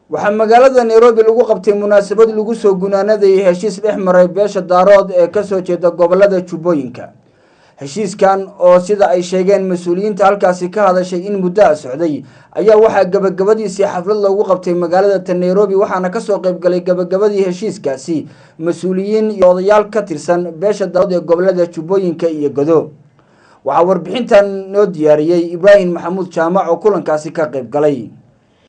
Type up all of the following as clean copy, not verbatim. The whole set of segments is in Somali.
waxaa magaalada Nairobi lagu qabtay munaasabad lagu soo gunaanaday heshiis dhex maray beesha daarood ee ka soo jeeda gobolada Jubbooyinka. heshiiskan oo sida ay sheegeen mas'uuliyiinta halkaasi ka hadashay in muddo socday ayaa waxaa gabagabadiisii xaflad lagu qabtay magaalada Nairobi waxaana ka soo qayb galay gabagabadii heshiiskaasi mas'uuliyiin iyo odayaal ka tirsan beesha daarood ee gobolada Jubbooyinka iyo Godo. waxaa warbixintan noo diyaariyay Ibrahim Maxamuud Jaamac oo kulankaasi ka qayb galay.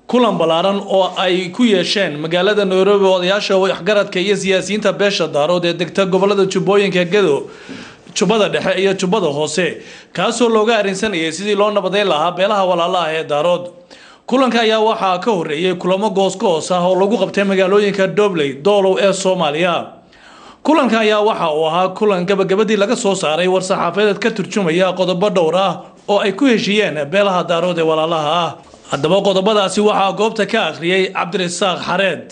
kulan balaaran oo ay ku yeesheen magaalada Nairobi odayaasha waxgaradka iyo siyaasiyiinta beesha daarood ee degta gobolada Jubbooyinka Godo, Jubbada Dhexe iyo Jubbada Hoose kaasoo looga arinsanayay sidii loo nabadeyn lahaa beelaha walaalaha ee daarood. kulanka ayaa waxaa ka horeeyay kulamo goos ah oo lagu qabtay magaalooyinka Dobley, Doolow ee Soomaaliya. kulanka ayaa waxa uu ahaa kulan gabagabadii laga soo saaray war-saxaafadeed ka turjumaya qodobo dhowr ah oo ay ku heshiiyeen beelaha daarood ee walaalaha ah. haddaba qodobadaasi waxaa goobta ka akhriyay Cabdirasaaq Xareed.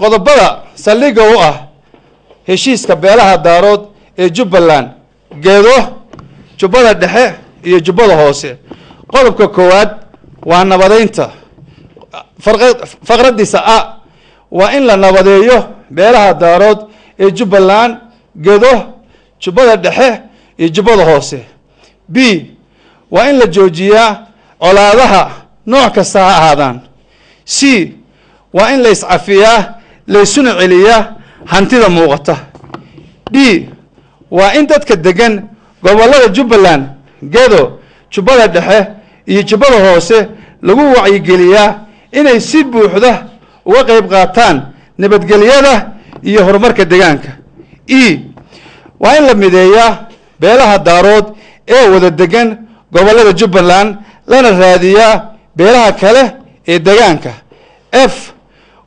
qodobada saldhigga u ah heshiiska beelaha daarood ee Jubbaland, Gedo, Jubbada Dhexe iyo Jubbada Hoose. qodobka koowaad waa nabadeynta. faqradiisa A waa in la nabadeeyo beelaha daarood ee Jubbaland, Gedo, Jubbada Dhexe iyo Jubbada Hoose. B waa in la joojiyaa colaadaha nooc kasta ha ahaadaan. C waa in la iscafiyaa, la isuna celiyaa hantida muuqata. D waa in dadka degan gobolada Jubbaland, Gedo, Jubbada Dhexe iyo Jubbada Hoose lagu wacyigeliyaa inay si buuxda uga qayb qaataan nabadgelyada iyo horumarka deegaanka. E waa in la mideeyaa beelaha daarood ee wada degan gobolada Jubbaland lana raadiyaa beelaha kale ee deegaanka. F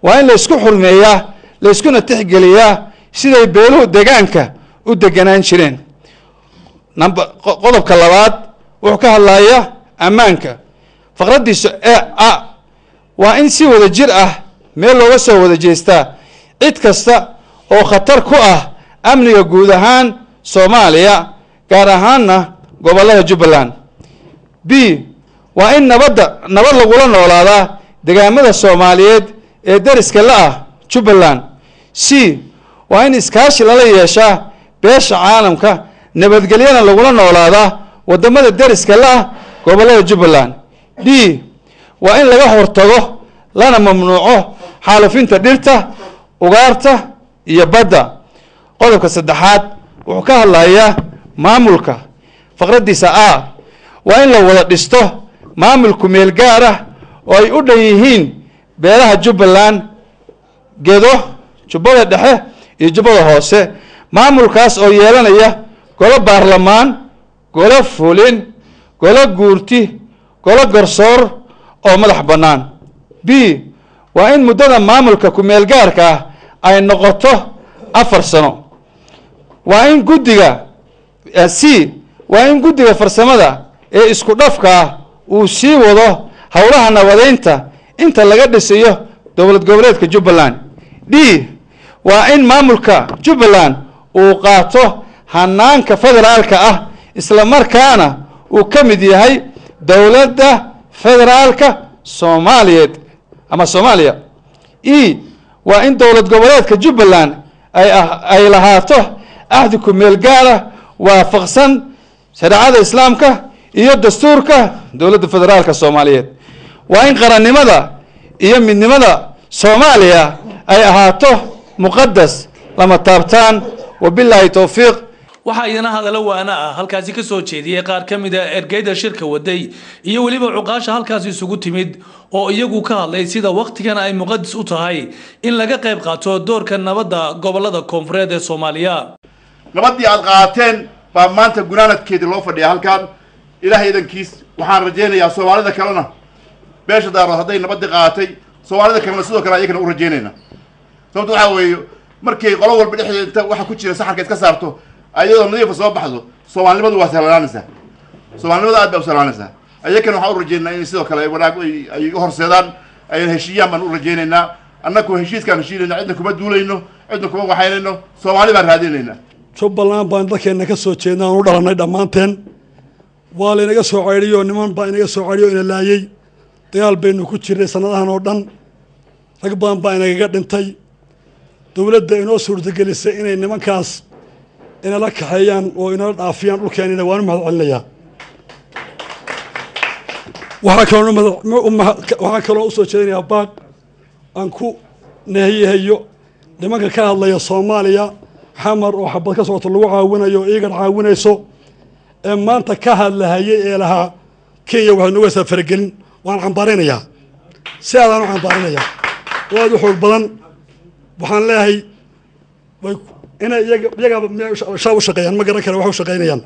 waa in la isku xurmeeyaa, la iskuna tixgeliyaa siday beeluhu deegaanka u deganaan jireen. qodobka labaad wuxuu ka hadlayaa ammaanka. faqradiisa A waa in si wada jir ah meel looga soo wada jeestaa cid kasta oo khatar ku ah amniga guud ahaan Soomaaliya, gaar ahaanna gobolada Jubbaland. B waa in nabad lagula noolaadaa deegaamada Soomaaliyeed ee dariska la ah Jubbaland. C waa in iskaashi lala yeeshaa beesha caalamka, nabadgelyana lagula noolaadaa wadamada dariska la ah gobolada Jubbaland. D waa in laga hortago lana mamnuuco xaalufinta dhirta, ugaarta iyo badda. qodobka saddexaad wuxuu ka hadlayaa maamulka. faqradiisa A waa in la wada dhisto maamulku meel gaar ah oo ay u dhan yihiin beelaha Jubbaland, Gedo, Jubbada Dhexe iyo Jubbada Hoose. maamulkaas oo yeelanaya golo baarlamaan, golo fulin, golo guurti, golo garsoor oo madax bannaan. B waa in muddada maamulka ku meel gaarka ah ay noqoto 4 sano. waa in guddiga C waa in guddiga farsamada ee isku dhafka ah uu sii wado howlaha nabadeynta inta laga dhisayo dowlad goboleedka Jubbaland. D waa in maamulka Jubbaland uu qaato hanaanka federaalka ah isla markaana uu ka mid yahay dowladda federaalka Soomaaliyeed ama Soomaaliya. E waa in dowlad goboleedka Jubbaland ay lahaato ahdi ku meel gaar ah waafaqsan shariicada Islaamka iyo dastuurka dowladda federaalka Soomaaliyeed. waa in qarannimada iyo midnimada Soomaaliya ay ahaato muqaddas lama taabtaan. wabillahi tawfiiq. waxaa idina hadallo waana ah halkaasi ka soo jeediyay qaar ka mid ah ergeyda shirka waday iyo waliba cuqaasha halkaasi isugu timid oo iyagu ka hadlay sida waqtigan ay muqaddis u tahay in laga qayb qaato doorka nabadda gobolada koonfureed ee Soomaaliya. nabadii aad qaateen baa maanta gunaanadkeedii loo fadhiyaa halkan. ilaahay idankiis waxaan rajeynayaa Soomaalida kalena beesha daarood hadday nabadii qaatay Soomaalida kalena sidoo kale ayagana u rajeynayna. sababtoo waxa weeye markay qolo walba dhexdeeda waxa ku jira saxarka iska saarto ayadoo nadiif soo baxdo Soomaalinimadu waa salaanaysaa. Soomaalinimadu aad bay u salaanaysaa. ayagana waxaan u rajeynaynaa in sidoo kale wanaag ay u horseedaan ay heshiiyaan baan u rajeynaynaa. annagu heshiiskan heshiinayna cidna kuma duulayno, cidna kuma waxaynayno, Soomaali baan raadinaynaa. Jubbaland baan dadkeena ka soo jeednaa oo dhalanay dhamaanteen. waa la inaga soo ceeriyo niman baa inaga soo ceeriyo ina laayay. dagaal baynu ku jirnay sanadahan oo dhan rag badan baa inagaga dhintay dowladda inoo suurtagelisay inay nimankaas inala kaxeeyaan oo inala dhaafiyaan dhulkeenina waan u mahad celinayaa waxaa kaloo usoo jeedinayaa baaq aan ku nehiyahayo nimanka ka hadlaya Soomaaliya xamar oo xabad ka socota lagu caawinayo iyaga caawinayso ee maanta ka hadlayay ee lahaa Kenya waxa nagu safargelin waan cambaarinayaa si aan u cambaarinayaa waad u xoog badan waxaan leeyahay ina iyaga shaab u shaqeeyaan ma garan karo waxa u shaqeynayaan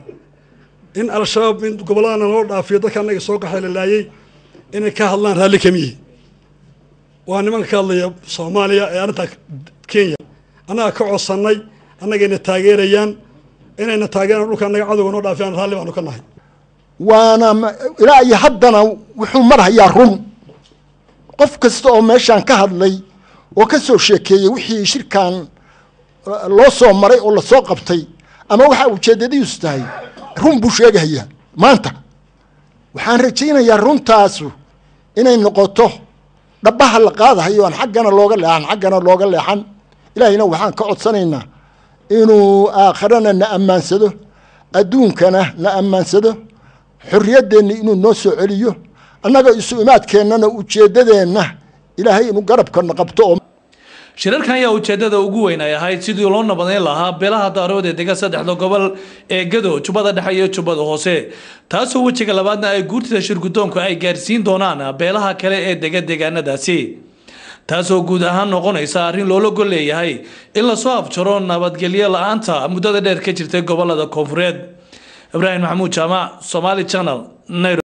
in al-shabaab in gobolada loo dhaafiyo dadka anaga soo qaxaylaayay inay ka hadlaan raali kamiye waa nimanka ka hadlaya Soomaaliya ee arinta Kenya anaga ka codsanay anagayna taageerayaan inayna taageeraan dhulka anaga cadowga noo dhaafiyaan raali baanu ka nahay waana ilaa iyo haddana wuxuu marhayaa run qof kasta oo meeshaan ka hadlay oo ka soo sheekeeyay wixii shirkan loo soo maray oo la soo qabtay ama waxa ujeedadiisu tahay run buu sheegaya maanta waxaan rajaynayaa runtaasu inay noqoto dhabaha la qaadayo aan xaggana looga leexan ilaahayna waxaan ka codsanaynaa inuu aakhirana na amaansado adduunkana na amaansado xurriyadeenna inuu noo soo celiyo annaga isu imaadkeennana ujeeddadeenna ilaahay inuu garabkana qabto oo shirarkan ayaa ujeedada ugu weyn ay ahayd sidii loo nabadeyn lahaa beelaha daarood ee dega saddexda gobol ee Gado Jubbada Dhexe iyo Jubbada Hoose taasoo wajiga labaadna ay guurtida shirgudoonku ay gaarsiin doonaan beelaha kale ee dega deegaanadaasi taasoo guud ahaan noqonaysa arrin loola gol leeyahay in la soo afjaro nabadgelyo la'aanta muddada dheer ka jirtay gobolada koonfureed Ibrahim Mahmoud Jaamac Somali Channel Nairobi